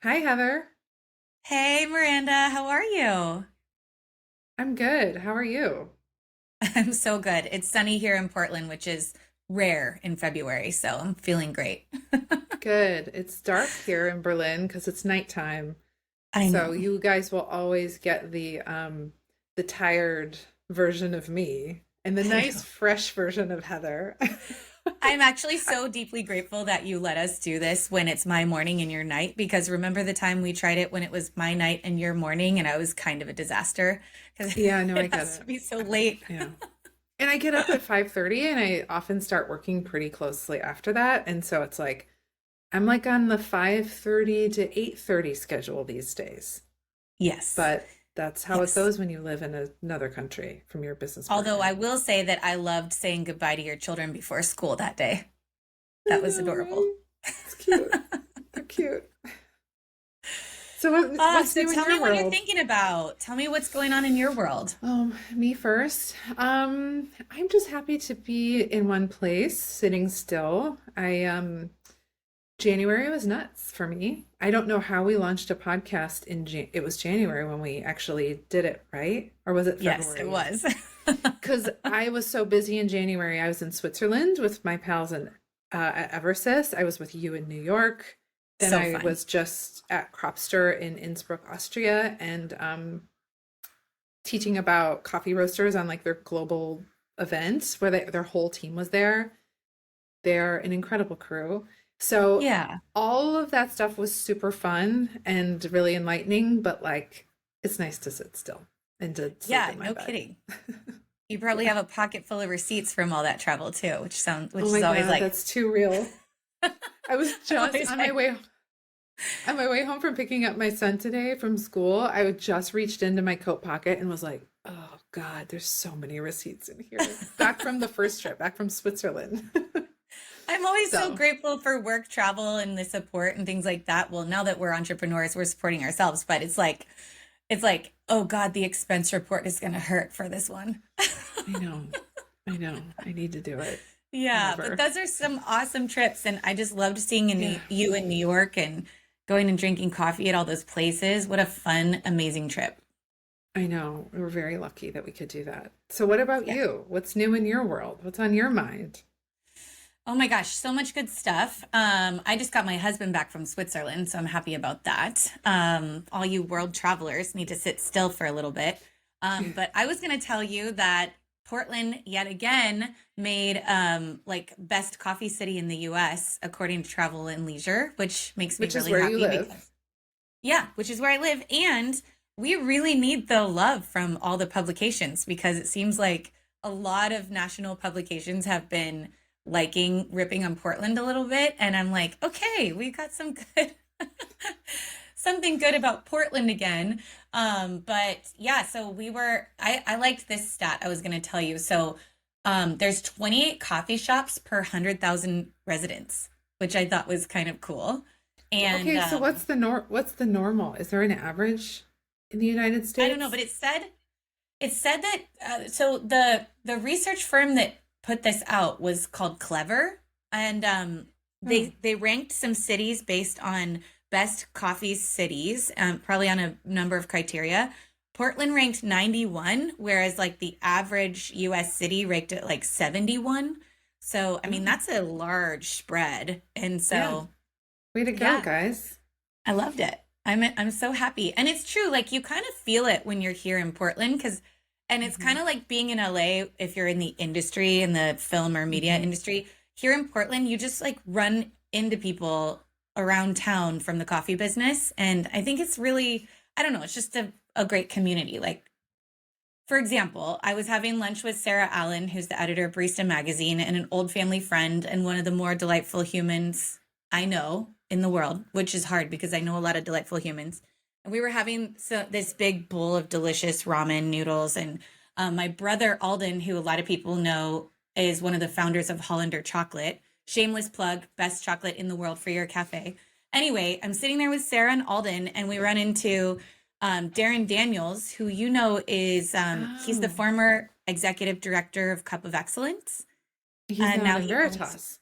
Hi, Heather. Hey Miranda, how are you? I'm good. How are you? I'm so good. It's sunny here in Portland, which is rare in February, so I'm feeling great. Good. It's dark here in Berlin because it's nighttime. I So know. you guys will always get the tired version of me and the I nice know. fresh version of Heather. I'm actually so deeply grateful that you let us do this when it's my morning and your night, because remember the time we tried it when it was my night and your morning, and I was kind of a disaster because Yeah, no, I it get has to it. be so late. Yeah. And I get up at 5:30 and I often start working pretty closely after that. And so it's like I'm like on the 5:30 to 8:30 schedule these days. Yes. But that's how it Yes. goes when you live in another country from your business Although partner. I will say that I loved saying goodbye to your children before school that day. I That was know, adorable. right? It's cute. They're cute. So what's So new in tell me your what you're world? thinking about. Tell me what's going on in your world. Me first. I'm just happy to be in one place, sitting still. January was nuts for me. I don't know how we launched a podcast it was January when we actually did it, right? Or was it Yes, it February? was. Because I was so busy in January. I was in Switzerland with my pals in at Eversys. I was with you in New York. Then So I fun. was just at Kropster in Innsbruck, Austria, and teaching about coffee roasters on like their global events where their whole team was there. They're an incredible crew. So Yeah. all of that stuff was super fun and really enlightening, but like it's nice to sit still and to sleep Yeah, in my no bed. kidding. You probably Yeah. have a pocket full of receipts from all that travel too, Oh which my is always God, like that's too real. I was I'm just always like, on my way home from picking up my son today from school. I just reached into my coat pocket and was like, "Oh God, there's so many receipts in here." Back from the first trip, back from Switzerland. I'm always so So, grateful for work travel and the support and things like that. Well, now that we're entrepreneurs, we're supporting ourselves, but it's like, oh God, the expense report is gonna hurt for this one. I know. I know. I need to do it. Yeah, but Whatever. those are some awesome trips, and I just loved seeing Yeah, you in New York and going and drinking coffee at all those places. What a fun, amazing trip. I know. We were very lucky that we could do that. So, what about Yeah. you? What's new in your world? What's on your mind? Oh my gosh, so much good stuff. I just got my husband back from Switzerland, so I'm happy about that. All you world travelers need to sit still for a little bit. But I was going to tell you that Portland, yet again, made like best coffee city in the US, according to Travel and Leisure, which makes me Which is really where you happy live. because yeah, which is where I live. And we really need the love from all the publications because it seems like a lot of national publications have been liking ripping on Portland a little bit. And I'm like, okay, we got some good, something good about Portland again. But yeah, so I liked this stat I was going to tell you. So there's 28 coffee shops per 100,000 residents, which I thought was kind of cool. And Okay, so what's the normal? Is there an average in the United I don't know, States? but it said that so the research firm that put this out was called Clever, and Oh, they ranked some cities based on best coffee cities, probably on a number of criteria. Portland ranked 91, whereas like the average US city ranked at like 71. So, I mean, oh, that's a large spread. And yeah. so, Way to go, yeah, guys. I loved it. I'm so happy. And it's true, like you kind of feel it when you're here in Portland because and it's Hmm. kind of like being in LA if you're in the industry in the film or media Hmm. industry. Here in Portland, you just like run into people around town from the coffee business. And I think it's really, I don't know, it's just a great community. Like for example, I was having lunch with Sarah Allen, who's the editor of Barista Magazine, and an old family friend and one of the more delightful humans I know in the world, which is hard because I know a lot of delightful humans. And we were having this big bowl of delicious ramen noodles. And my brother Alden, who a lot of people know, is one of the founders of Hollander Chocolate. Shameless plug, best chocolate in the world for your cafe. Anyway, I'm sitting there with Sarah and Alden, and we run into Darren Daniels, who you know is he's the Oh, former executive director of Cup of Excellence, he's and not now in he owns Veritas.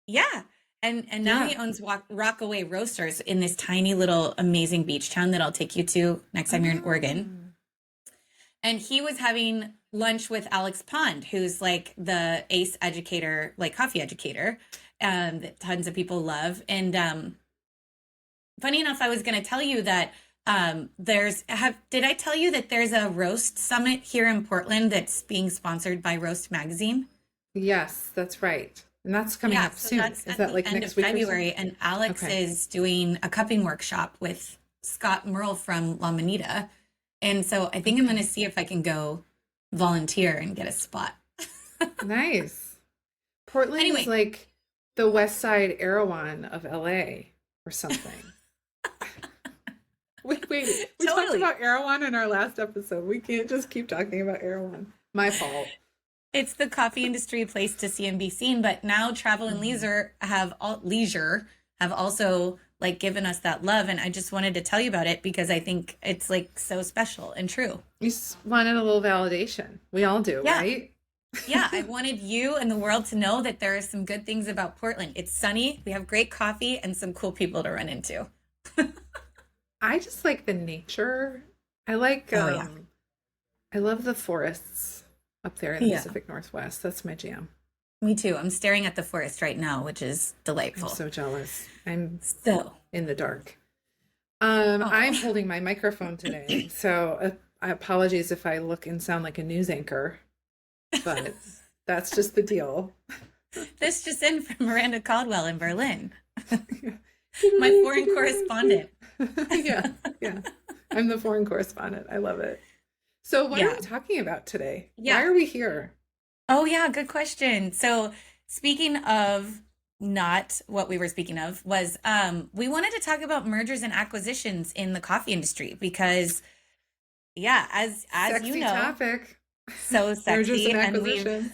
yeah, And now Yeah. he owns Rockaway Roasters in this tiny little amazing beach town that I'll take you to next time you're in Oregon. Oh, And he was having lunch with Alex Pond, who's like the ace educator, like coffee educator, that tons of people love. And funny enough, I was going to tell you that did I tell you that there's a roast summit here in Portland that's being sponsored by Roast Magazine? yes, that's right. And that's coming Yeah, up so soon. that's Is at that the like end of next week or something? February, and Alex Okay. is doing a cupping workshop with Scott Merle from La Manita. And so I think I'm going to Okay. see if I can go volunteer and get a spot. Nice. Portland is Anyway, like the West Side Erewhon of LA or something. Wait. We talked totally. about Erewhon in our last episode. We can't just keep talking about Erewhon. My fault. It's the coffee industry place to see and be seen, but now travel and Mhm. leisure have also like given us that love, and I just wanted to tell you about it because I think it's like so special and true. You just wanted a little validation. We all do, Yeah. right? Yeah, I wanted you and the world to know that there are some good things about Portland. It's sunny, we have great coffee, and some cool people to run into. I just like the nature. I like Oh yeah. I love the forests up there in the Yeah, Pacific Northwest. That's my jam. me too. I'm staring at the forest right now, which is I'm delightful. so jealous. I'm So, in the dark. I'm oh. holding my microphone today, so I apologies if I look and sound like a news anchor, but that's just the deal. This just in from Miranda Caldwell in Berlin, my foreign correspondent. Yeah, yeah. I'm the foreign correspondent. I love it. So, what are Yeah. we talking about today? Why Yeah. are we here? Oh, yeah. Good question. So, speaking of not what we were speaking of, was we wanted to talk about mergers and acquisitions in the coffee industry because, yeah, as you Sexy know, topic. so Mergers sexy, and and we've acquisitions.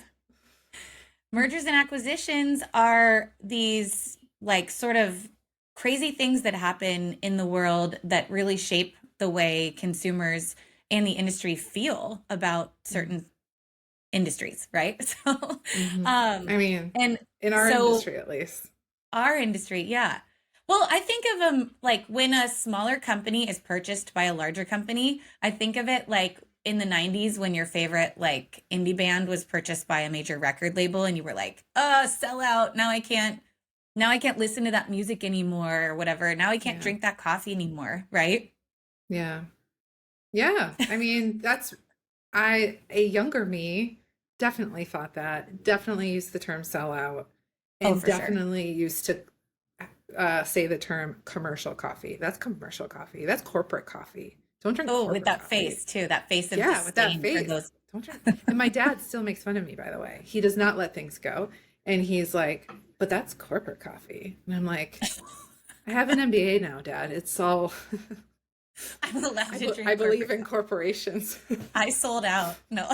mergers and acquisitions are these like sort of crazy things that happen in the world that really shape the way consumers and the industry feel about certain industries, right? So, Hmm. um, I mean, and in our so industry at least. our industry, yeah. Well, I think of them like when a smaller company is purchased by a larger company, I think of it like in the 90s when your favorite like indie band was purchased by a major record label and you were like, sell out. Now I can't listen to that music anymore or whatever. Now I can't Yeah. drink that coffee anymore, right? Yeah. Yeah. I mean, a younger me definitely thought that, definitely used the term sellout, Oh, and for sure. definitely used to say the term commercial coffee. That's commercial coffee. That's corporate coffee. Don't drink Oh, with corporate that coffee. face too, that face of Yeah, with that disdain for face. those. Don't drink. And my dad still makes fun of me, by the way. He does not let things go. And he's like, but that's corporate coffee. And I'm like, I have an MBA now, Dad. It's all, I'm allowed to I drink believe corporate in coffee. corporations. I sold out. No.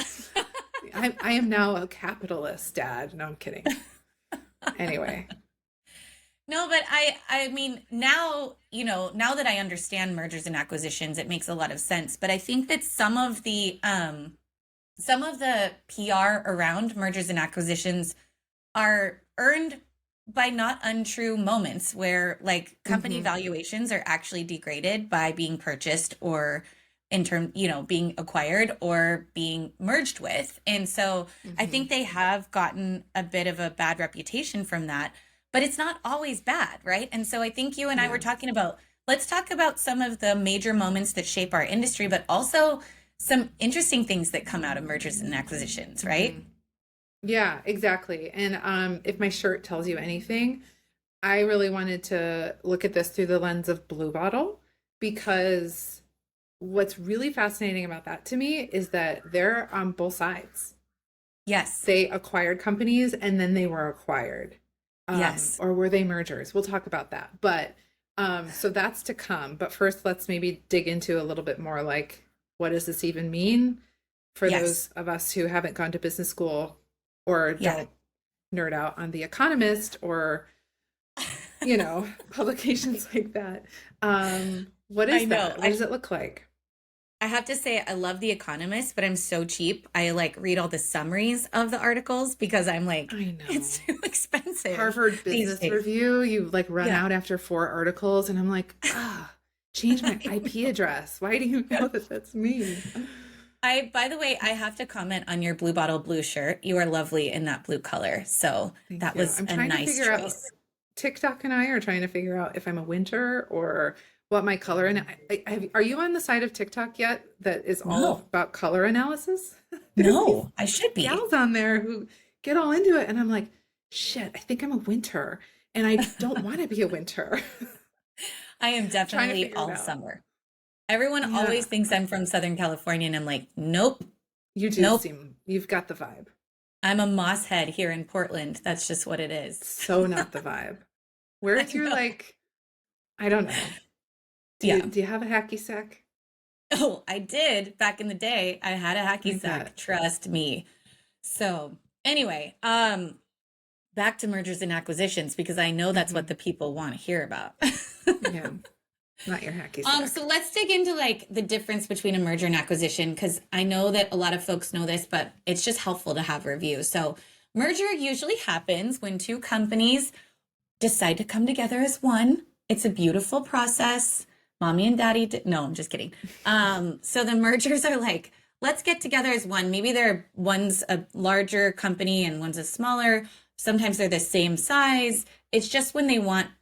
I am now a capitalist, Dad. No, I'm kidding. Anyway. No, but I mean now, now that I understand mergers and acquisitions, it makes a lot of sense. But I think that some of the PR around mergers and acquisitions are earned by not untrue moments where like company Hmm. valuations are actually degraded by being purchased or being acquired or being merged with. And so I Hmm. think they have gotten a bit of a bad reputation from that, but it's not always bad, right? And so I think you and I were Yeah. talking about, let's talk about some of the major moments that shape our industry, but also some interesting things that come out of mergers and acquisitions, Hmm. right? Yeah, exactly. And if my shirt tells you anything, I really wanted to look at this through the lens of Blue Bottle because what's really fascinating about that to me is that they're on both sides. Yes. They acquired companies and then they were acquired. Yes. Or were they mergers? We'll talk about that. But so that's to come. But first, let's maybe dig into a little bit more like, what does this even mean for Yes. those of us who haven't gone to business school or Yeah. don't nerd out on The Economist or, publications like that. What I is know. that? What does it look like? I have to say, I love The Economist, but I'm so cheap. I like read all the summaries of the articles because I'm like, I it's know. too expensive Harvard these Business days. Review, you like run Yeah. out after 4 articles, and I'm like, change my IP address. Why do you know that that's me? By the way, I have to comment on your Blue Bottle blue shirt. You are lovely in that blue color. So Thank that you. was I'm a trying to nice figure out, choice. TikTok and I are trying to figure out if I'm a winter or what my color. And are you on the side of TikTok yet that is all No, about color analysis? There's these no, I should be. gals on there who get all into it, and I'm like, shit, I think I'm a winter, and I don't want to be a winter. I am Trying to definitely figure it all out. summer. Everyone always Yeah, thinks I'm from Southern California, and I'm like, nope, you do nope. seem, you've got the vibe. I'm a moss head here in Portland. That's just what it is. So not the vibe. I Where's your know. like, I don't know. Yeah. Do you have a hacky sack? Oh, I did back in the day. I had a hacky I bet. sack. Trust me. So anyway, back to mergers and acquisitions because I know that's what Hmm. the people want to hear about. Yeah, not your hacky sack. So let's dig into like the difference between a merger and acquisition because I know that a lot of folks know this, but it's just helpful to have review. So merger usually happens when two companies decide to come together as one. It's a beautiful process. Mommy and daddy did, no, I'm just kidding. So the mergers are like, let's get together as one. Maybe they're one's a larger company and one's a smaller. Sometimes they're the same size. It's just when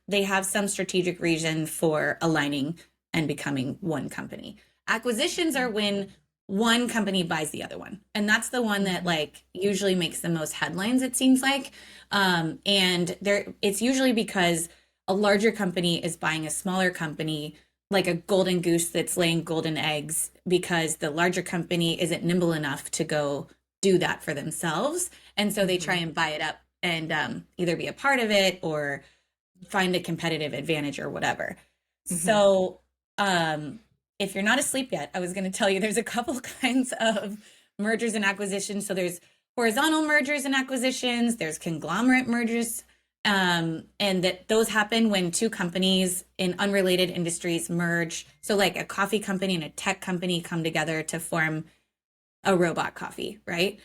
they have some strategic reason for aligning and becoming one company. Acquisitions are when one company buys the other one. And that's the one that Hmm. like usually makes the most headlines, it seems like. And it's usually because a larger company is buying a smaller company, like a golden goose that's laying golden eggs, because the larger company isn't nimble enough to go do that for themselves. And so they try Hmm. and buy it up and either be a part of it or find a competitive advantage or whatever. Hmm. So, if you're not asleep yet, I was going to tell you there's a couple kinds of mergers and acquisitions. So there's horizontal mergers and acquisitions, there's conglomerate mergers, and that those happen when two companies in unrelated industries merge. So like a coffee company and a tech company come together to form a robot coffee, right?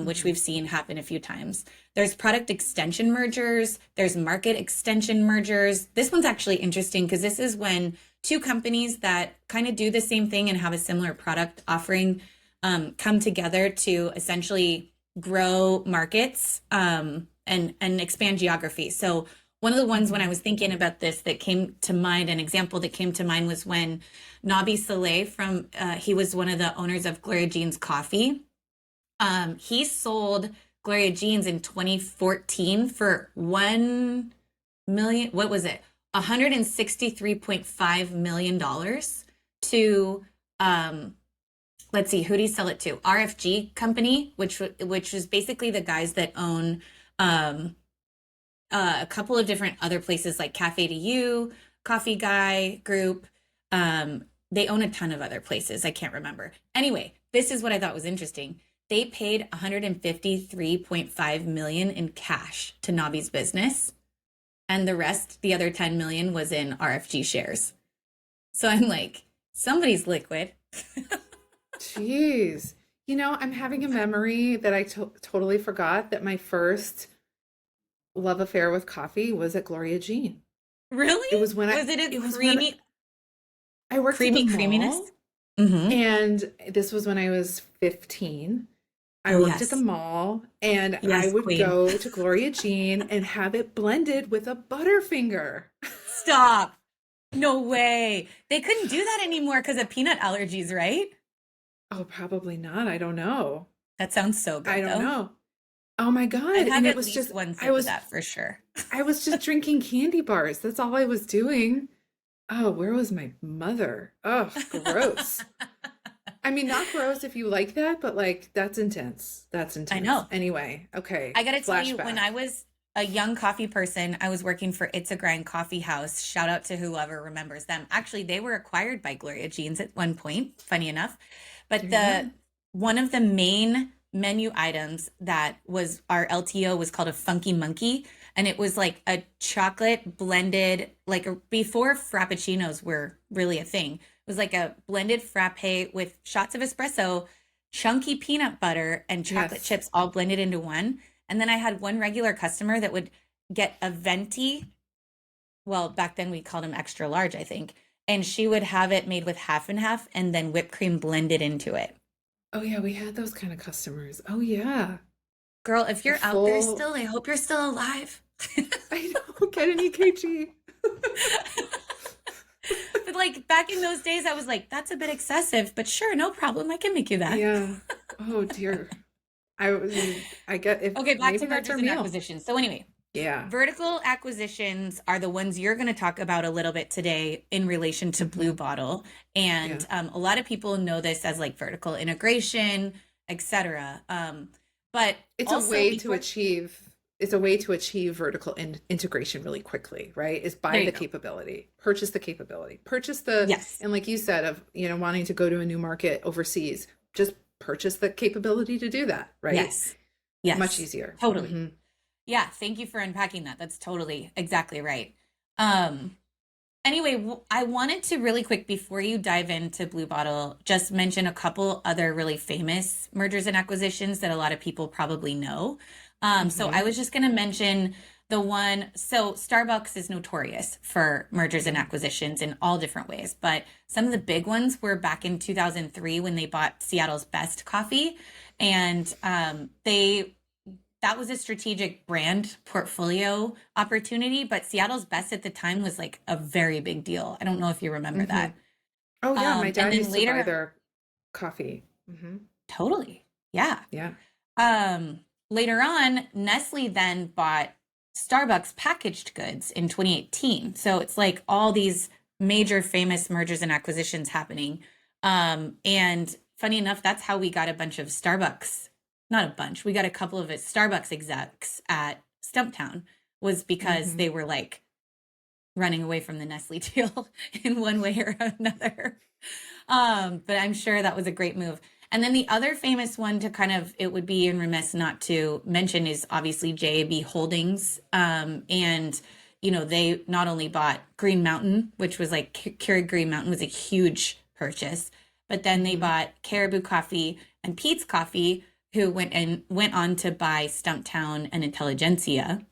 Which Hmm. we've seen happen a few times. There's product extension mergers, there's market extension mergers. This one's actually interesting because this is when two companies that kind of do the same thing and have a similar product offering come together to essentially grow markets and expand geography. So one of the ones when I Hmm. was thinking about this that came to mind, an example that came to mind was when Nobby Soleil he was one of the owners of Gloria Jean's Coffee. He sold Gloria Jean's in 2014 for 1 million, what was it? $163.5 million to let's see, who did he sell it to? RFG Company, which was basically the guys that own um, a couple of different other places like Cafe to You, Coffee Guy Group. They own a ton of other places. I can't remember. Anyway, this is what I thought was interesting. They paid 153.5 million in cash to Nobby's business, and the rest, the other 10 million, was in RFG shares. So I'm like, somebody's liquid. Jeez. I'm having a memory that I totally forgot that my first love affair with coffee was at Gloria Jean. Really? It was when I Was it a it was when I worked at the creaminess? mall, Mm-hmm. and this was when I was 15. I Oh worked at the yes, mall, and I yes, would queen. go to Gloria Jean and have it blended with a Butterfinger. Stop. No way. They couldn't do that anymore because of peanut allergies, right? Oh, probably not. I don't know. That sounds so I good don't though. know. Oh my I'd God. have And it at was least just one I sip of was that for sure. I was just drinking candy bars. That's all I was doing. Oh, where was my mother? Oh, gross. I mean, not gross if you like that, but like that's intense. That's I intense. know. Anyway, okay. I got to tell you, when Flashback. I was a young coffee person, I was working for It's a Grind Coffee House. Shout out to whoever remembers them. Actually, they were acquired by Gloria Jeans at one point, funny enough. But Yeah. the one of the main menu items that was our LTO was called a Funky Monkey. and it was like a chocolate blended, like before frappuccinos were really a thing. It was like a blended frappe with shots of espresso, chunky peanut butter, and chocolate Yes. chips all blended into one. And then I had one regular customer that would get a venti. Well, back then we called them extra large, I think. And she would have it made with half and half and then whipped cream blended into it. Oh yeah, we had those kind of customers. Oh yeah. Girl, if The you're out there full still, I hope you're still alive. I know, get an EKG. But like back in those days, I was like, that's a bit excessive, but sure, no problem. I can make you that. Yeah. Oh dear. I was I get if Okay, back to maybe that's mergers our and meal. acquisitions. So anyway, Yeah. vertical acquisitions are the ones you're going to talk about a little bit today in relation to Blue Hmm. Bottle. Yeah. And a lot of people know this as like vertical integration, etc. But It's a also way to before, achieve it's a way to achieve vertical integration really quickly, right? Is buy there you the go. capability, purchase the capability, purchase the, Yes. and like you said, of, wanting to go to a new market overseas, just purchase the capability to do that, right? Yes. Much Yes. easier. Totally. Hmm. Yeah. Thank you for unpacking that. That's totally exactly right. Um, Anyway, I wanted to really quick before you dive into Blue Bottle, just mention a couple other really famous mergers and acquisitions that a lot of people probably know. So I Hmm. was just going to mention the one. So Starbucks is notorious for mergers and Hmm. acquisitions in all different ways, but some of the big ones were back in 2003 when they bought Seattle's Best Coffee, and they that was a strategic brand portfolio opportunity, but Seattle's Best at the time was like a very big deal. I don't know if you remember Hmm. that. Oh yeah, my And dad then used to buy later, their coffee. Hmm. totally, yeah. Yeah. Um, Later on, Nestle then bought Starbucks packaged goods in 2018. So it's like all these major famous mergers and acquisitions happening. And funny enough, that's how we got a bunch of Starbucks, not a bunch, we got a couple of it Starbucks execs at Stumptown was because Hmm. they were like running away from the Nestle deal in one way or another. But I'm sure that was a great move. And then the other famous one to kind of, it would be in remiss not to mention is obviously JAB Holdings. And, they not only bought Green Mountain, which was like Keurig Green Mountain was a huge purchase, but then they Hmm. bought Caribou Coffee and Pete's Coffee, who went on to buy Stumptown and Intelligentsia.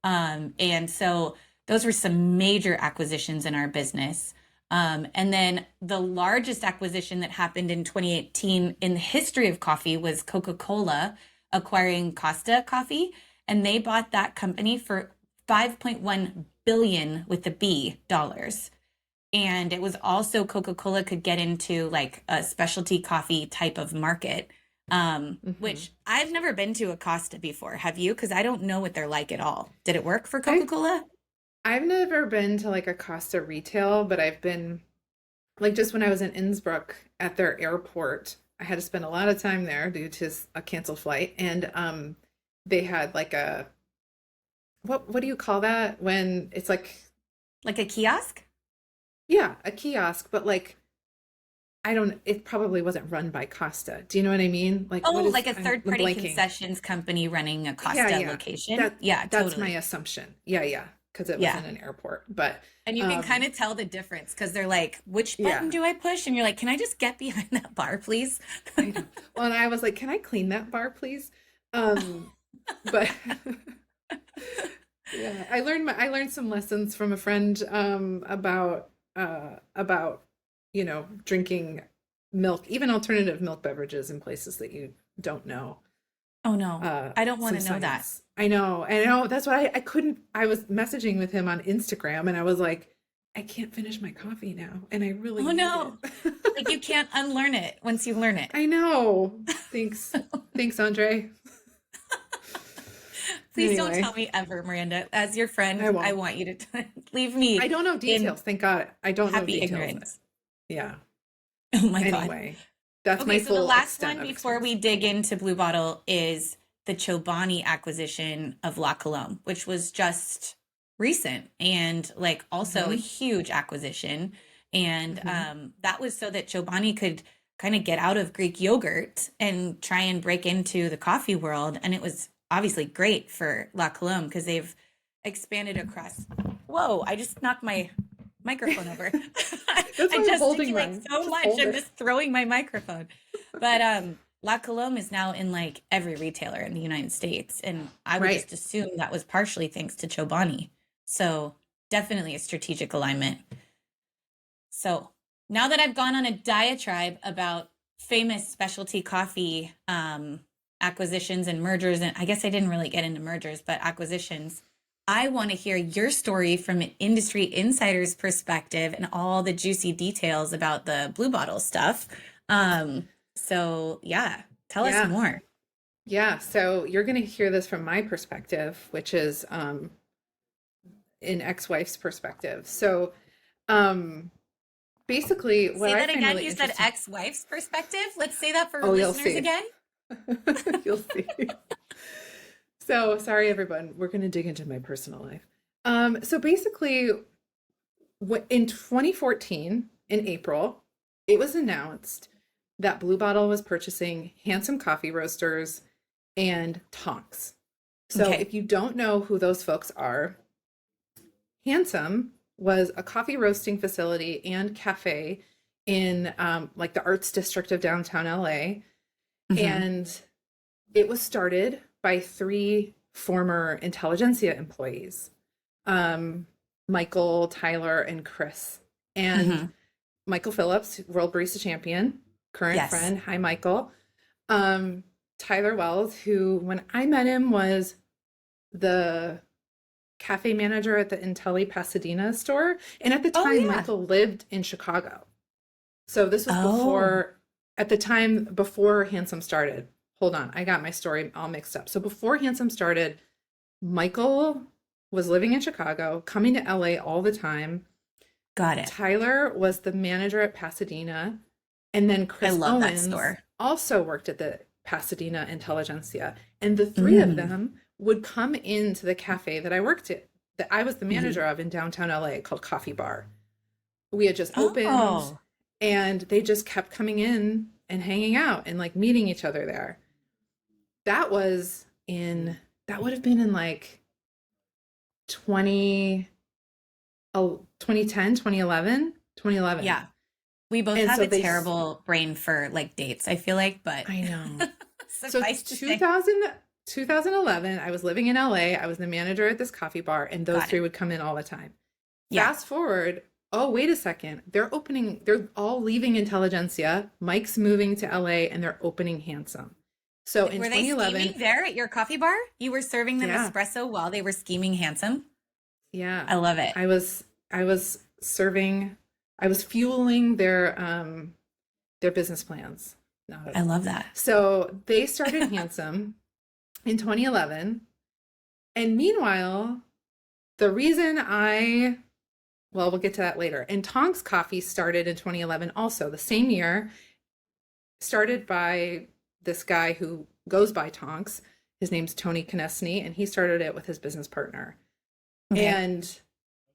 And so those were some major acquisitions in our business. And then the largest acquisition that happened in 2018 in the history of coffee was Coca-Cola acquiring Costa Coffee, and they bought that company for 5.1 billion with the B dollars. And it was also Coca-Cola could get into like a specialty coffee type of market, Hmm. which I've never been to a Costa before. Have you? Because I don't know what they're like at all. Did it work for I've Coca-Cola? I've never been to like a Costa retail, but I've been like just when I was in Innsbruck at their airport, I had to spend a lot of time there due to a canceled flight, and they had like a what do you call that when it's like, Like a kiosk? yeah, a kiosk, but like I don't, it probably wasn't run by Costa. Do you know what I mean? Like what Oh, is like a I'm third-party blanking. concessions company running a Yeah, Costa yeah. location. That Yeah, that's my totally. assumption. Yeah, yeah, because it was Yeah. in an airport. But And you can kind um of tell the difference because they're like, which button yeah, do I push? And you're like, can I just get behind that bar, please? I know. Well, and I was like, "Can I clean that bar, please?" Um but yeah, I learned some lessons from a friend about drinking milk, even alternative milk beverages in places that you don't know. Oh no, I don't want Some to know that. science. I know. That's why I couldn't. I was messaging with him on Instagram, and I was like, I can't finish my coffee now, and I really Oh need no. it. Like you can't unlearn it once you learn it. I know. Thanks, thanks, Andre. Please don't Anyway, tell me ever, Miranda. As your friend, I I won't. want you to leave I me don't know in details. Thank God, I don't know happy details. ignorance. Yeah. Oh my God. Anyway, that's Okay, my so the full last extent one of before experience. we dig into Blue Bottle is the Chobani acquisition of La Colombe, which was just recent and like also a Hmm. huge acquisition. And Hmm. that was so that Chobani could kind of get out of Greek yogurt and try and break into the coffee world. And it was obviously great for La Colombe because they've expanded across. Whoa, I just knocked my microphone over. That's why I I'm holding gesticulate mine. so Just much. hold I'm it. just throwing my microphone. But La Colombe is now in like every retailer in the United States. And I would Right. just assume that was partially thanks to Chobani. So definitely a strategic alignment. So now that I've gone on a diatribe about famous specialty coffee acquisitions and mergers, and I guess I didn't really get into mergers, but acquisitions, I want to hear your story from an industry insider's perspective and all the juicy details about the Blue Bottle stuff. So yeah, tell us Yeah. more. Yeah. So you're going to hear this from my perspective, which is an ex-wife's perspective. So um, basically, what Say I that find again. really You said interesting. ex-wife's perspective. Let's say that for Oh, you'll listeners see. again. You'll see. So sorry, everyone. We're going to dig into my personal life. So basically, in 2014, in April, it was announced that Blue Bottle was purchasing Handsome Coffee Roasters and Tonks. So Okay. if you don't know who those folks are, Handsome was a coffee roasting facility and cafe in like the arts district of downtown LA. Hmm. And it was started by three former intelligentsia employees, um, Michael, Tyler, and Chris. And Hmm. Michael Phillips, world barista champion, current Yes. friend. Hi, Michael. Um, Tyler Wells, who when I met him was the cafe manager at the Intelli Pasadena store. And at the Oh time, yeah. Michael lived in Chicago. So this was Oh. before, at the time before Handsome started. Hold on, I got my story all mixed up. So before Handsome started, Michael was living in Chicago, coming to LA all the time. Got it. Tyler was the manager at Pasadena. And then I Chris love that Owens store. also worked at the Pasadena Intelligentsia. And the three of Mm. them would come into the cafe that I worked at, that I was the Mhm. manager of in downtown LA called Coffee Bar. We had just opened Oh, and they just kept coming in and hanging out and like meeting each other there. That was in, that would have been in like 20, 2010, 2011, 2011. yeah. We both And have so a they, terrible brain for like dates, I feel like, but I know. So suffice to say, 2011, I was living in LA. I was the manager at this coffee bar, and those got three it. would come in all the time. Yeah. Fast forward, oh, wait a second. They're all leaving Intelligentsia. Mike's moving to LA, and they're opening Handsome. So in Were they scheming 2011, there at your coffee bar? You were serving them yeah, espresso while they were scheming handsome? yeah. I love it. I was serving, I was fueling their business plans. Not at I all. love that. So they started Handsome in 2011. And meanwhile, the reason well, we'll get to that later. And Tonks Coffee started in 2011 also, the same year, started by this guy who goes by Tonks. His name's Tony Konechny, and he started it with his business partner. Okay. And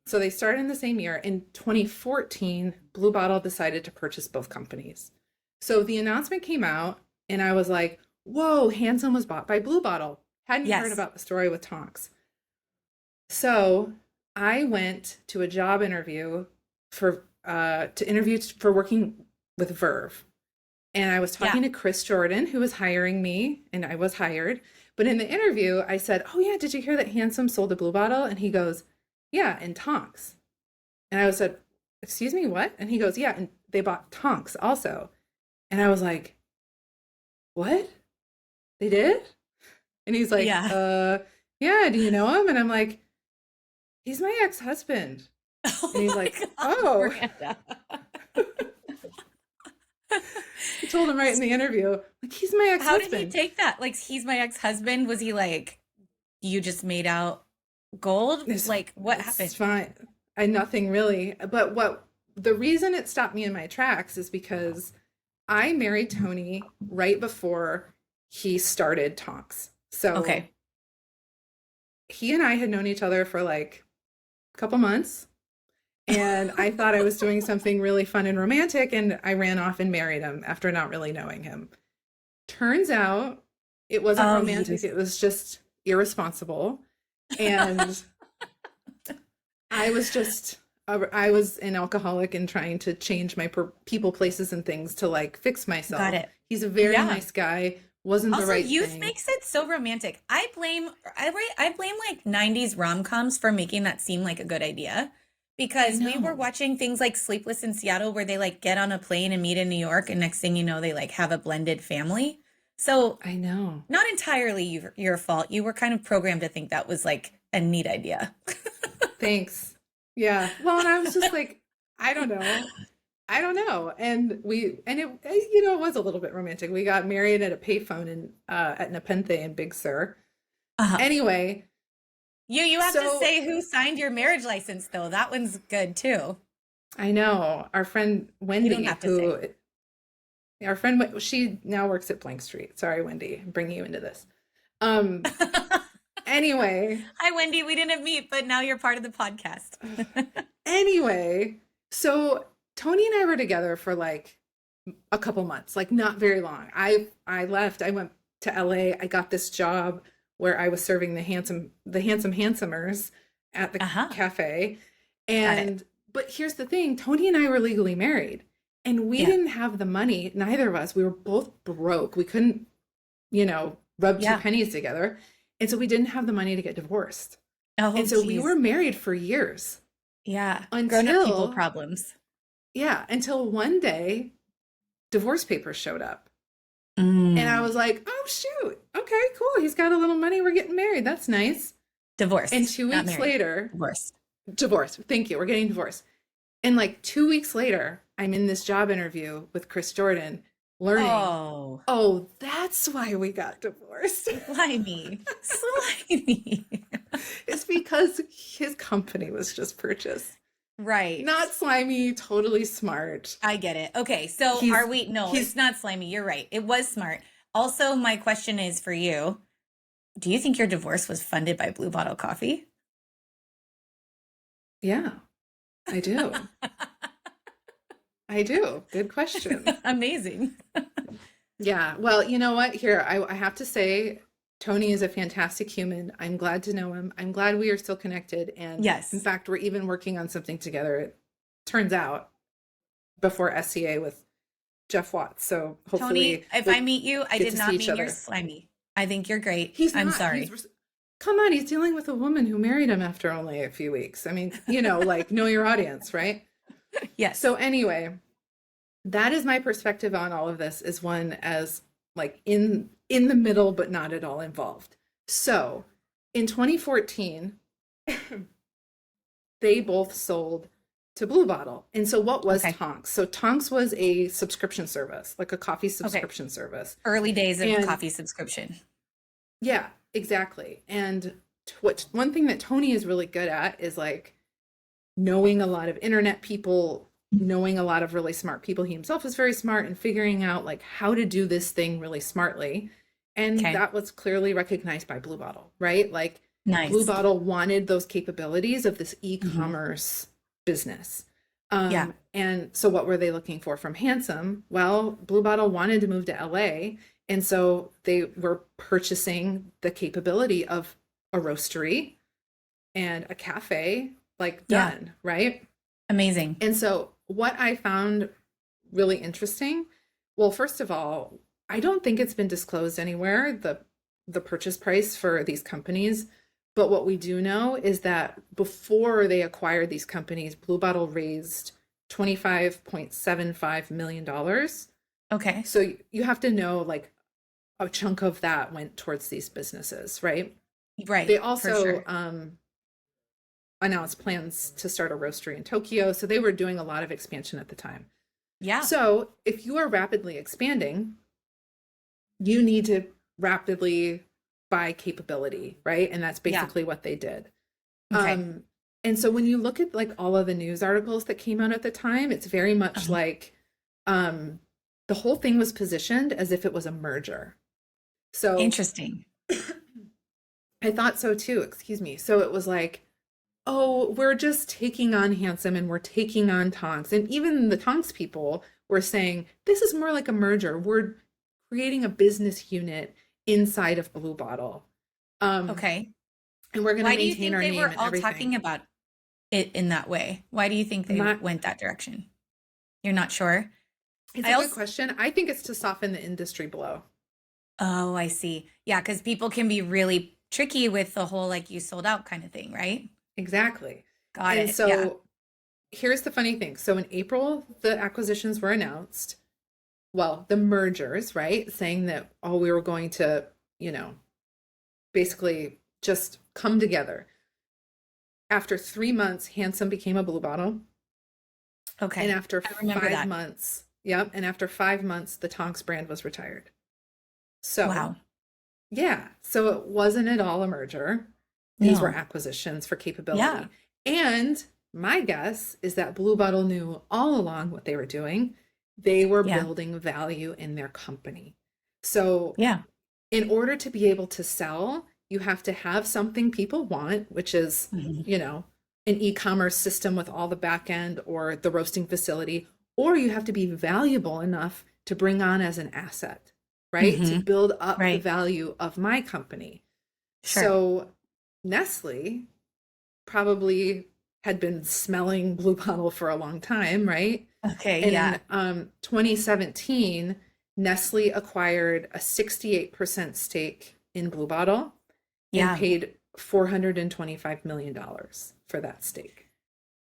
so they started in the same year. In 2014, Blue Bottle decided to purchase both companies. So the announcement came out, and I was like, whoa, Handsome was bought by Blue Bottle. Hadn't heard Yes. about the story with Tonks. So I went to a job interview to interview for working with Verve. And I was Yeah. talking to Chris Jordan, who was hiring me, and I was hired. But in the interview, I said, oh, yeah, did you hear that Handsome sold a Blue Bottle? And he goes, yeah, and Tonks. And I said, excuse me, what? And he goes, yeah, and they bought Tonks also. And I was like, what? They did? And he's like, Yeah. yeah, do you know him? And I'm like, he's my ex-husband. And Oh he's my like, God, oh, Miranda. I told him right in the interview, like, he's my How did he ex-husband. take that? Like, he's my ex-husband. Was he like, you just made out gold? It's, Like, what it's happened? fine. I nothing really. But the reason it stopped me in my tracks is because I married Tony right before he started Tonks. So Okay. he and I had known each other for like a couple months. And I thought I was doing something really fun and romantic, and I ran off and married him after not really knowing him. Turns out it wasn't Oh, you romantic, just it was just irresponsible. And I was just I was an alcoholic and trying to change my people, places, and things to like fix Got myself. it. He's a very Yeah. nice guy. Wasn't the Also, right youth thing. makes it so romantic. I blame like 90s rom-coms for making that seem like a good idea I because we were know. watching things like Sleepless in Seattle where they like get on a plane and meet in New York and next thing you know they like have a blended family. So, I know. not entirely your fault. You were kind of programmed to think that was like a neat idea. Thanks. Yeah. Well, and I was just like, I don't know. I don't know. And it was a little bit romantic. We got married at a payphone in at Nepenthe in Big Sur. Uh-huh. Anyway, You have to so say who signed your marriage license though. That one's good too. I know our friend You don't Wendy, have to say. she now works at Blank Street. Sorry, Wendy, I'm bringing you into this. Um, anyway, Hi, Wendy. We didn't meet, but now you're part of the podcast. anyway, so Tony and I were together for like a couple months, like not very long. I left, I went to LA, I got this job where I was serving the handsomers at the Uh-huh. cafe. Got it. And but here's the thing, Tony and I were legally married and we Yeah. didn't have the money, neither of us. We were both broke. We couldn't, rub two Yeah. pennies together. And so we didn't have the money to get divorced. Oh, And so we geez. were married for years Yeah. Grown-up people until, problems. yeah, until one day divorce papers showed up. And I Mm. was like, oh, shoot. Okay, cool. He's got a little money. We're getting married. That's nice. And Divorced, two not weeks married. later, Divorced. divorced. Thank you. We're getting divorced. And like 2 weeks later, I'm in this job interview with Chris Jordan learning, Oh, oh, that's why we got divorced. slimy. Slimy. It's because his company was just purchased. Right. Not slimy, totally smart. I get it. Okay, so He's are we? No, he's it's not slimy. You're right. It was smart. Also, my question is for you. Do you think your divorce was funded by Blue Bottle Coffee? yeah, I do. I do. Good question. Amazing. Yeah. Well, you know what? Here, I have to say, Tony is a fantastic human. I'm glad to know him. I'm glad we are still connected. And in Yes. fact, we're even working on something together, it turns out, before SCA with Jeff Watts. So Tony, hopefully if I we'll meet you, I get did to not see each mean you're other. slimy. I think you're great. He's I'm not. sorry. Come on, he's dealing with a woman who married him after only a few weeks. I mean, like know your audience, right? Yes. So anyway, that is my perspective on all of this is one as like in the middle but not at all involved. So in 2014 they both sold to Blue Bottle. And so what was Okay. Tonks? So Tonks was a subscription service, like a coffee Okay. subscription service. Early days of And coffee subscription. yeah, exactly. And what one thing that Tony is really good at is like knowing a lot of internet people, knowing a lot of really smart people. He himself is very smart and figuring out like how to do this thing really smartly. And Okay. that was clearly recognized by Blue Bottle, right? Like Blue Nice. Bottle wanted those capabilities of this Hmm. e-commerce business. Yeah. And so what were they looking for from Handsome? Well, Blue Bottle wanted to move to LA. And so they were purchasing the capability of a roastery and a cafe, like Yeah. done, right? Amazing. And so what I found really interesting, well, first of all, I don't think it's been disclosed anywhere, the purchase price for these companies. But what we do know is that before they acquired these companies, Blue Bottle raised $25.75 million. Okay. So you have to know like a chunk of that went towards these businesses, right? Right. They For also sure. announced plans to start a roastery in Tokyo. So they were doing a lot of expansion at the time. Yeah. So if you are rapidly expanding, you need to rapidly buy capability, right? And that's Yeah. basically what they did. Okay. And so when you look at like all of the news articles that came out at the time, it's very much Uh-huh. like the whole thing was positioned as if it was a merger. So Interesting. I thought so too, excuse me. So it was like, oh, we're just taking on Handsome and we're taking on Tonks. And even the Tonks people were saying, this is more like a merger. We're creating a business unit inside of Blue Bottle. Okay. And we're going to Why do you maintain think our they name were and all everything. talking about it in that way? Why do you think they My, went that direction? You're not sure? it's I a good also, question. I think it's to soften the industry blow. oh, I see. Yeah, because people can be really tricky with the whole like you sold out kind of thing, right? Exactly. Got And it. Yeah. so here's the funny thing. So in April, the acquisitions were announced. Well, the mergers, right? Saying that, oh, we were going to, you know, basically just come together. After 3 months, Handsome became a Blue Bottle. And Okay. after I remember five that. months, yep, and after 5 months, the Tonks brand was retired. So, Wow. yeah, so it wasn't at all a merger. These were No. acquisitions for Yeah. capability. And my guess is that Blue Bottle knew all along what they were doing. They were Yeah. building value in their company. So, Yeah. in order to be able to sell, you have to have something people want, which is, Mhm. you know, an e-commerce system with all the back end or the roasting facility, or you have to be valuable enough to bring on as an asset, right? To Hmm. build up the Right. value of my company. Sure. So Nestle probably had been smelling Blue Bottle for a long time, right? Okay. And Yeah. in 2017, Nestle acquired a 68% stake in Blue Bottle and Yeah. paid $425 million for that stake.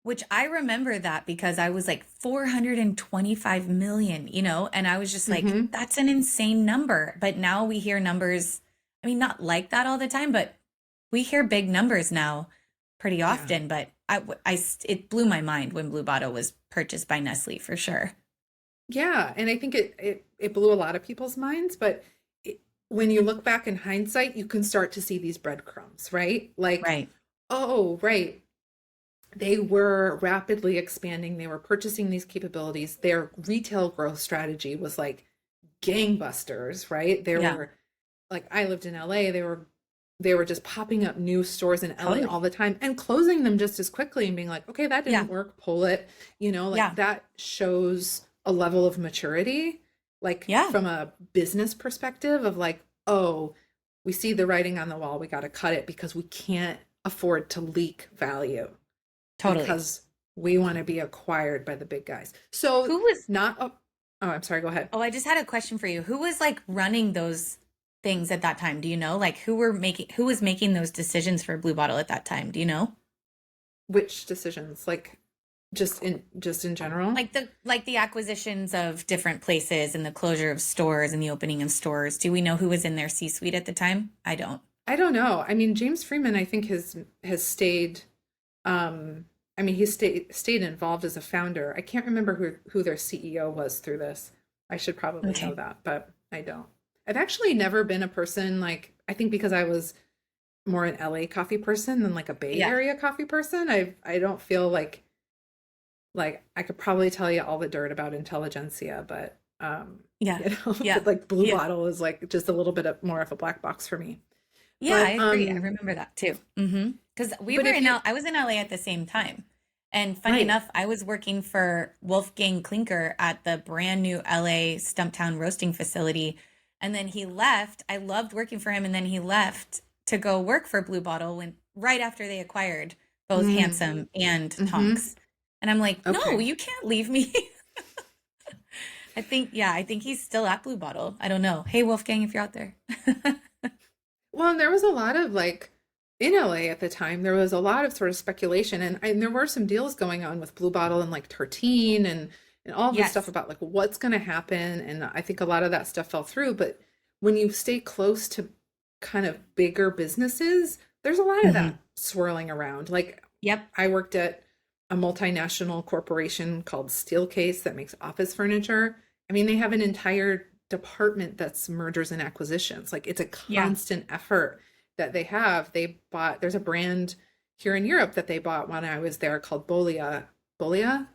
Which I remember that because I was like 425 million, and I was just like, Hmm. that's an insane number. But now we hear numbers, I mean, not like that all the time, but we hear big numbers now pretty Yeah. often. But it blew my mind when Blue Bottle was purchased by Nestle for sure. Yeah. And I think it blew a lot of people's minds, but when you look back in hindsight, you can start to see these breadcrumbs, right? Like, Right. oh, right. They were rapidly expanding. They were purchasing these capabilities. Their retail growth strategy was like gangbusters, right? They Yeah, were like, I lived in LA. They were just popping up new stores in LA all totally. the time and closing them just as quickly and being like, okay, that Yeah. didn't work, pull it. Like Yeah. that shows a level of maturity, like Yeah. from a business perspective of like, oh, we see the writing on the wall, we got to cut it because we can't afford to leak value Totally. because we want to be acquired by the big guys. So Who was not oh, I'm sorry, go ahead. Oh, I just had a question for you. Who was like running those things at that time? Do you know? Like who was making those decisions for Blue Bottle at that time? Do you know? Which decisions? Like just in general? Like the acquisitions of different places and the closure of stores and the opening of stores. Do we know who was in their C-suite at the time? I don't. I don't know. I mean, James Freeman, I think has stayed. I mean, he stayed involved as a founder. I can't remember who their CEO was through this. I should probably know Okay. that, but I don't. I've actually never been a person like I think because I was more an LA coffee person than like a Bay Yeah. Area coffee person. I don't feel like I could probably tell you all the dirt about intelligentsia, but Yeah. Yeah. but like Blue Yeah. Bottle is like just a little bit of more of a black box for me. Yeah, I But agree. I remember that too. Because but if you I was in LA at the same time. And funny right. enough, I was working for Wolfgang Klinker at the brand new LA Stumptown roasting facility. And then he left. I loved working for him. And then he left to go work for Blue Bottle when right after they acquired both Mm, Handsome and hmm. Tonks. And I'm like, no, Okay. you can't leave me. I think he's still at Blue Bottle. I don't know. Hey, Wolfgang, if you're out there. Well, and there was a lot of like in LA at the time, there was a lot of sort of speculation and there were some deals going on with Blue Bottle and like Tartine and all this stuff Yes. about like what's going to happen. And I think a lot of that stuff fell through. But when you stay close to kind of bigger businesses, there's a lot of Hmm. that swirling around. Like Yep. I worked at a multinational corporation called Steelcase that makes office furniture. I mean, they have an entire department that's mergers and acquisitions. Like it's a Yeah. constant effort that they have. There's a brand here in Europe that they bought when I was there called Bolia. Bolia?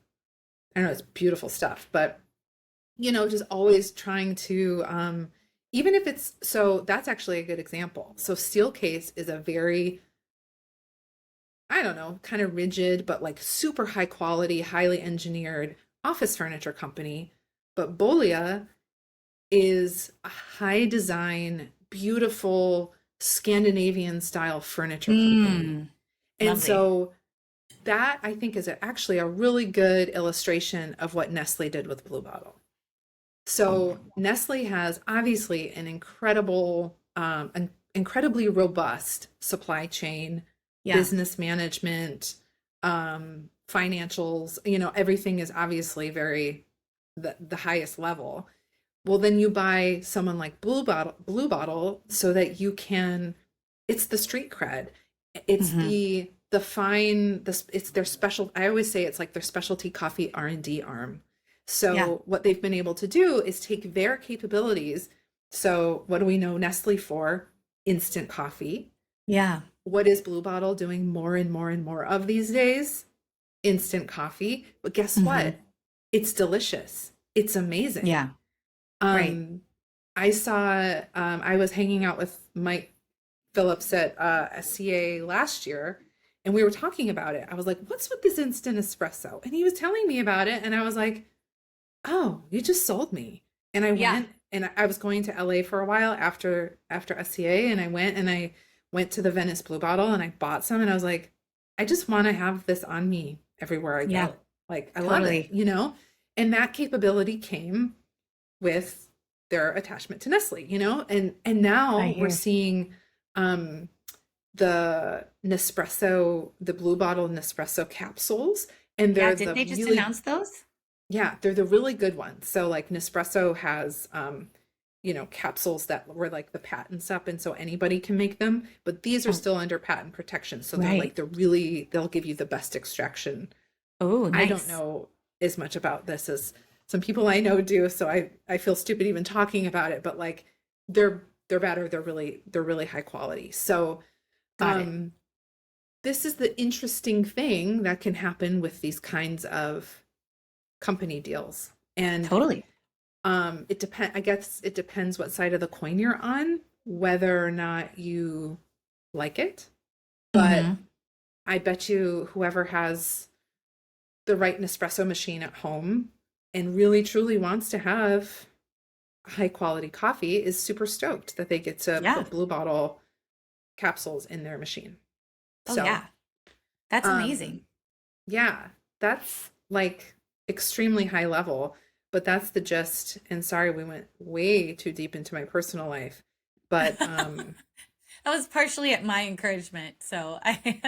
I don't know, it's beautiful stuff, but just always trying to, even if it's, so that's actually a good example. So Steelcase is a very, I don't know, kind of rigid, but like super high quality, highly engineered office furniture company. But Bolia is a high design, beautiful Scandinavian style furniture company. Mm, And lovely. so that I think is actually a really good illustration of what Nestle did with Blue Bottle. So Nestle has obviously an incredibly robust supply chain, Yeah. business management, financials. You know, everything is obviously very the highest level. Well, then you buy someone like Blue Bottle, so that you can. It's the street cred. It's Hmm. the fine. It's their special. I always say it's like their specialty coffee R&D arm. Yeah. So what they've been able to do is take their capabilities. So what do we know Nestle for? Instant coffee. Yeah. What is Blue Bottle doing more and more and more of these days? Instant coffee. But guess Hmm. what? It's delicious. It's amazing. Yeah. Right. Um, I was hanging out with Mike Phillips at SCA last year, and we were talking about it. I was like, what's with this instant espresso? And he was telling me about it, and I was like, oh, you just sold me. And I Yeah. went, and I was going to LA for a while after SCA, and I went to the Venice Blue Bottle and I bought some, and I was like, I just want to have this on me everywhere I Yeah. go. Like, I love it, Totally. you know? And that capability came with their attachment to Nestle, you know? And I now we're hear. seeing um the Nespresso, the Blue Bottle Nespresso capsules, and Yeah. they're Did the they just really, announce those? yeah, they're the really good ones. So like Nespresso has you know, capsules that were like the patents up, and so anybody can make them, but these are Oh, still under patent protection. So they're like right. they'll give you the best extraction. Oh, I don't nice. know as much about this as some people I know do, so I feel stupid even talking about it, but like they're better, they're really high quality. So Got it. um this is the interesting thing that can happen with these kinds of company deals. And Totally. I guess it depends what side of the coin you're on, whether or not you like it. But Hmm. I bet you whoever has the right Nespresso machine at home and really truly wants to have high quality coffee is super stoked that they get to Yeah. put Blue Bottle capsules in their machine. Oh, So, yeah. That's um, amazing. yeah, that's like extremely high level, but that's the gist. And sorry, we went way too deep into my personal life. But That was partially at my encouragement. So I,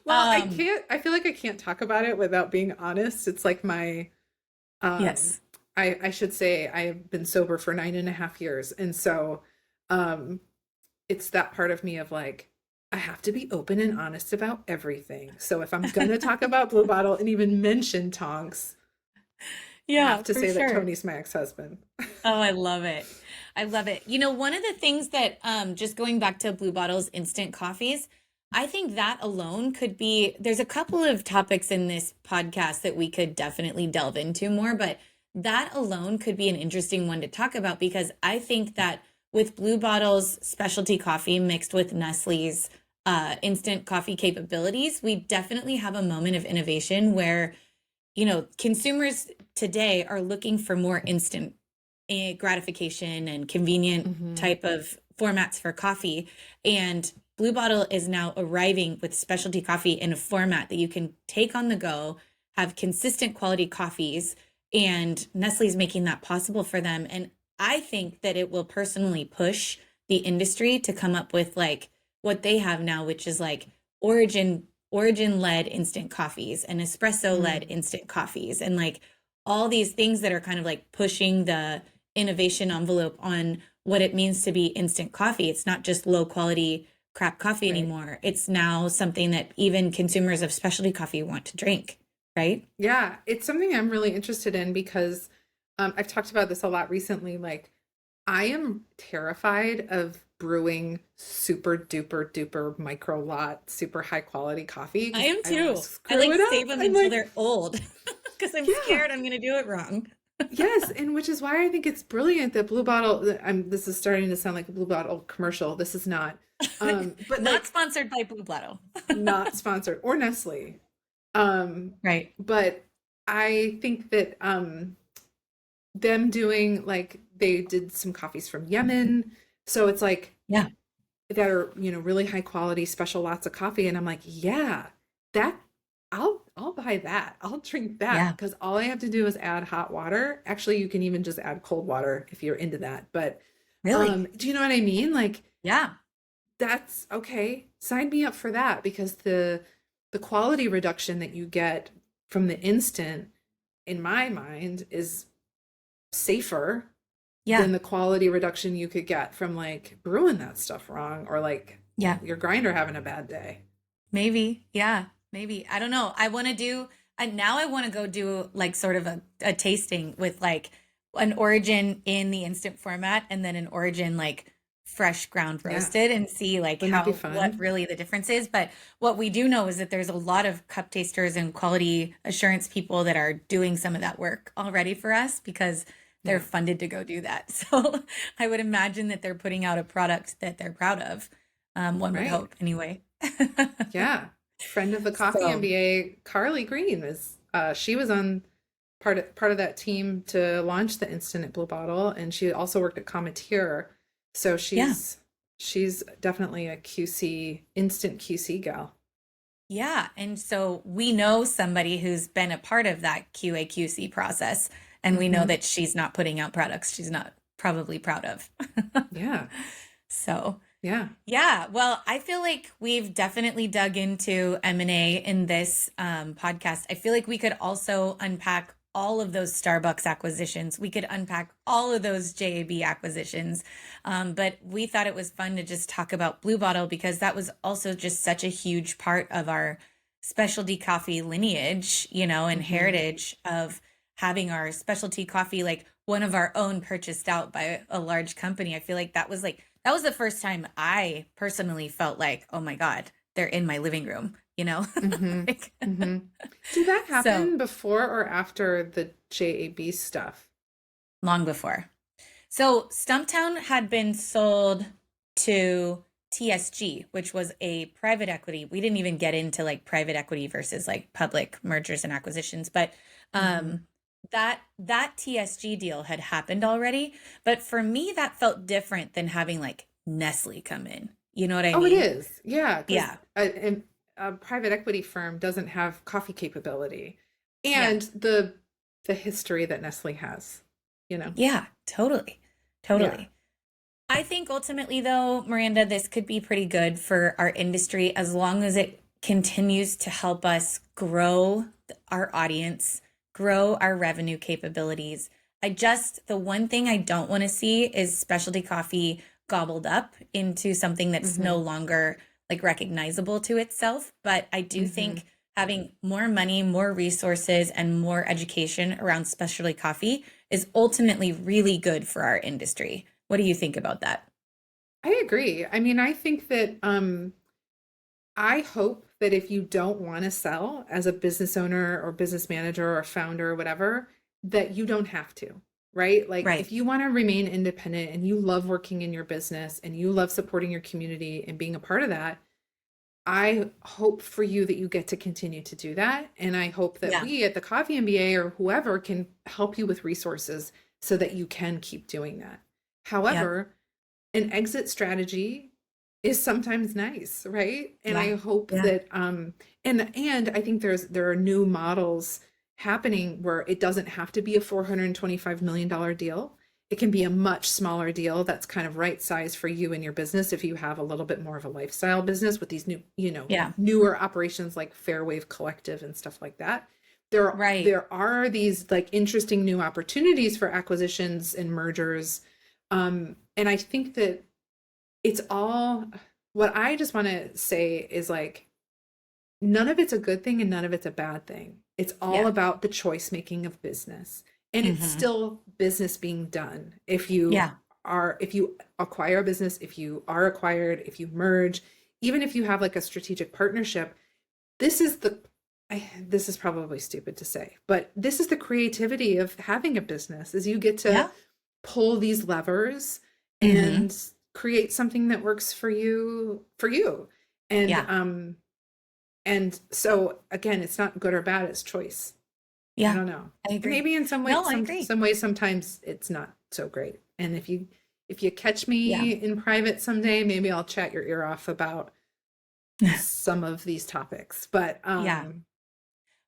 well, um, I feel like I can't talk about it without being honest. It's like my um yes. I should say I have been sober for 9.5 years. And so um it's that part of me of like, I have to be open and honest about everything. So if I'm gonna talk about Blue Bottle and even mention Tonks, I have Yeah, to for say that sure. Tony's my ex-husband. Oh, I love it. I love it. You know, one of the things that just going back to Blue Bottle's instant coffees, I think that alone could be there's a couple of topics in this podcast that we could definitely delve into more, but that alone could be an interesting one to talk about because I think that with Blue Bottle's specialty coffee mixed with Nestle's instant coffee capabilities, we definitely have a moment of innovation where consumers today are looking for more instant gratification and convenient Hmm. type of formats for coffee. And Blue Bottle is now arriving with specialty coffee in a format that you can take on the go, have consistent quality coffees, and Nestle's making that possible for them. And I think that it will personally push the industry to come up with like what they have now, which is like origin led instant coffees and espresso led Mm, instant coffees and like all these things that are kind of like pushing the innovation envelope on what it means to be instant coffee. It's not just low quality crap coffee right. anymore. It's now something that even consumers of specialty coffee want to drink, right? Yeah, it's something I'm really interested in because I've talked about this a lot recently. Like, I am terrified of brewing super duper duper micro lot, super high quality coffee I because am I don't want to too. I screw like it save up. them I'm until like, they're old because I'm yeah, scared I'm going to do it wrong. yes, and which is why I think it's brilliant that Blue Bottle. This is starting to sound like a Blue Bottle commercial. This is not, but Not like sponsored by Blue Bottle. not sponsored or Nestle. Um, Right. but I think that them doing like they did some coffees from Yemen, so it's like Yeah. that are, you know, really high quality special lots of coffee, and I'm like, yeah, that I'll buy that. I'll drink that Yeah, because all I have to do is add hot water. Actually, you can even just add cold water if you're into that. But really. do you know what I mean? Like Yeah. that's okay. Sign me up for that because the quality reduction that you get from the instant, in my mind, is safer Yeah. than the quality reduction you could get from like brewing that stuff wrong or like Yeah. your grinder having a bad day. Maybe. Yeah. Maybe. I don't know. I want to do, and now I want to go do like sort of a tasting with like an origin in the instant format and then an origin like fresh ground Yeah. roasted and see like Wouldn't that be what fun? really the difference is. But what we do know is that there's a lot of cup tasters and quality assurance people that are doing some of that work already for us because they're Yeah. funded to go do that. So I would imagine that they're putting out a product that they're proud of. One would Right. hope anyway. Yeah. Friend of the Coffee So, MBA, Carly Green is she was on part of that team to launch the instant at Blue Bottle and she also worked at Cometeer. So yeah. she's definitely a QC instant QC gal. Yeah. And so we know somebody who's been a part of that QA/QC process, and we know Hmm. that she's not putting out products she's not probably proud of. Yeah. So, Yeah. yeah, well, I feel like we've definitely dug into M&A in this podcast. I feel like we could also unpack all of those Starbucks acquisitions. We could unpack all of those JAB acquisitions. But we thought it was fun to just talk about Blue Bottle because that was also just such a huge part of our specialty coffee lineage, and Hmm. heritage of having our specialty coffee, like one of our own purchased out by a large company. I feel like that was the first time I personally felt like, oh my God, they're in my living room, Hmm. Like, Hmm. Did that so happen before or after the JAB stuff? long before. So Stumptown had been sold to TSG, which was a private equity. We didn't even get into like private equity versus like public mergers and acquisitions, but Hmm. um that TSG deal had happened already. But for me, that felt different than having like Nestle come in. You know what I Oh, it mean? is. Yeah, because Yeah. a private equity firm doesn't have coffee capability Yeah. and the history that Nestle has, you know? Yeah, totally. Yeah. Totally. I think ultimately, though, Miranda, this could be pretty good for our industry as long as it continues to help us grow our audience, grow our revenue capabilities. The one thing I don't want to see is specialty coffee gobbled up into something that's no Hmm. longer like recognizable to itself. But I do Hmm. think having more money, more resources, and more education around specialty coffee is ultimately really good for our industry. What do you think about that? I agree. I mean, I think that I hope that if you don't want to sell as a business owner or business manager or founder or whatever, that you don't have to, right? Like Right. if you want to remain independent and you love working in your business and you love supporting your community and being a part of that, I hope for you that you get to continue to do that. And I hope that Yeah. we at the Coffee MBA or whoever can help you with resources so that you can keep doing that. Yep. However, an exit strategy is sometimes nice, right? And Yeah. I hope Yeah. that and I think there are new models happening where it doesn't have to be a $425 million deal. It can be a much smaller deal that's kind of right size for you and your business if you have a little bit more of a lifestyle business with these new, Yeah. newer operations like Fairwave Collective and stuff like that. Right. There are these like interesting new opportunities for acquisitions and mergers. And I think that it's all what I just want to say is like none of it's a good thing and none of it's a bad thing. It's all Yeah. about the choice making of business. And it's Hmm. still business being done. Yeah. If you acquire a business, if you are acquired, if you merge, even if you have like a strategic partnership, this is this is probably stupid to say, but this is the creativity of having a business is you get to Yeah. pull these levers Hmm. and create something that works for you. And Yeah. so again, it's not good or bad, it's choice. I Yeah. don't know. I And agree. maybe in some No, ways I agree. some ways sometimes it's not so great. And if you catch Yeah. me in private someday, maybe I'll chat your ear off about some of these topics. But Yeah.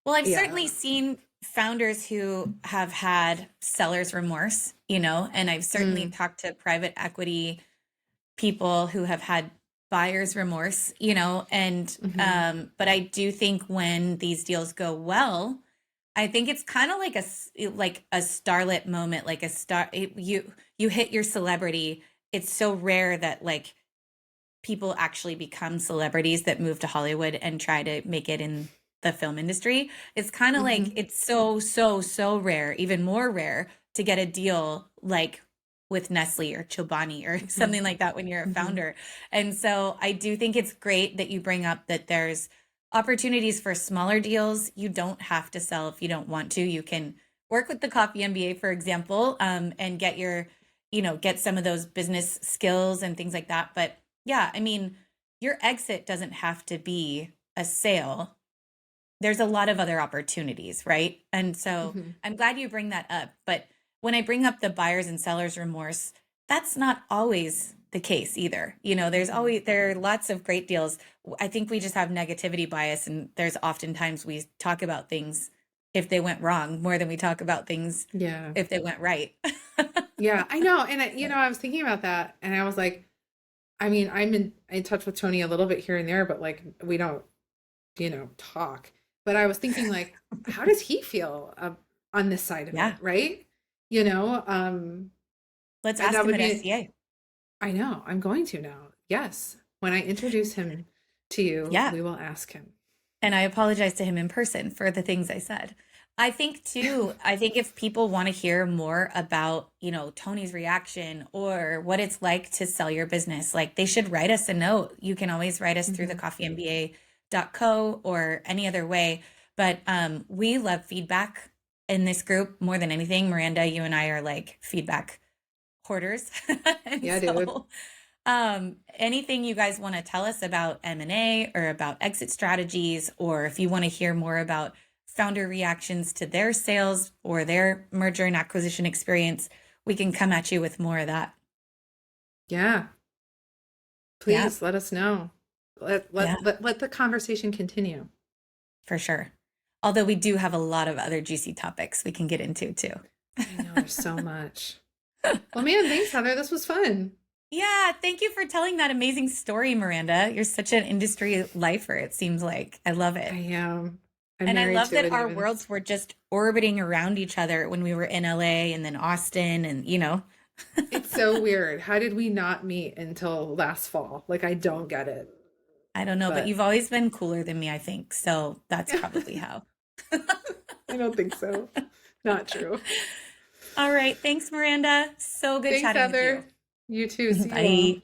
Well, I've certainly Yeah. seen founders who have had seller's remorse, and I've certainly Mm, talked to private equity people who have had buyer's remorse, and hmm but I do think when these deals go well, I think it's kind of like like a starlet moment, like you hit your celebrity. It's so rare that like people actually become celebrities that move to Hollywood and try to make it in the film industry. It's kind of like hmm it's so rare, even more rare to get a deal like with Nestle or Chobani or hmm something like that when you're a hmm founder. And so I do think it's great that you bring up that there's opportunities for smaller deals. You don't have to sell if you don't want to. You can work with the Coffee MBA, for example, and get get some of those business skills and things like that. But yeah, I mean, your exit doesn't have to be a sale. There's a lot of other opportunities, right? And so hmm I'm glad you bring that up. But when I bring up the buyers and sellers remorse, that's not always the case either. hmm There are lots of great deals. I think we just have negativity bias, and there's oftentimes we talk about things if they went wrong more than we talk about things Yeah. if they went right. Yeah, I know. And I was thinking about that and I was like, I mean, I'm in touch with Tony a little bit here and there, but like we don't, talk. But I was thinking like, how does he feel on this side of it, Yeah. right? You know, Let's and ask that him would at be, SCA. I know, I'm going to now. Yes. When I introduce him to you, Yeah. we will ask him. And I apologize to him in person for the things I said. I think too, I think if people want to hear more about, Tony's reaction or what it's like to sell your business, like they should write us a note. You can always write us through the Hmm coffeemba.co or any other way. But we love feedback in this group more than anything. Miranda, you and I are like feedback hoarders. And Yeah, dude. so anything you guys want to tell us about M&A or about exit strategies, or if you want to hear more about founder reactions to their sales or their merger and acquisition experience, we can come at you with more of that. Yeah. Yeah, Please let us know. yeah, Let the conversation continue. for sure. Although we do have a lot of other juicy topics we can get into too. I know there's so much. Well, man, thanks, Heather. This was fun. Yeah, thank you for telling that amazing story, Miranda. You're such an industry lifer, it seems like. I love I it. am. I'm And I married love to that it our even. worlds were just orbiting around each other when we were in LA and then Austin and It's so weird. How did we not meet until last fall? Like, I don't get it. I don't know, but But you've always been cooler than me, I think. So that's probably how. I don't think so. Not true. All right. Thanks, Miranda. So good Thanks, chatting with you. Heather. You too. See you all. Bye.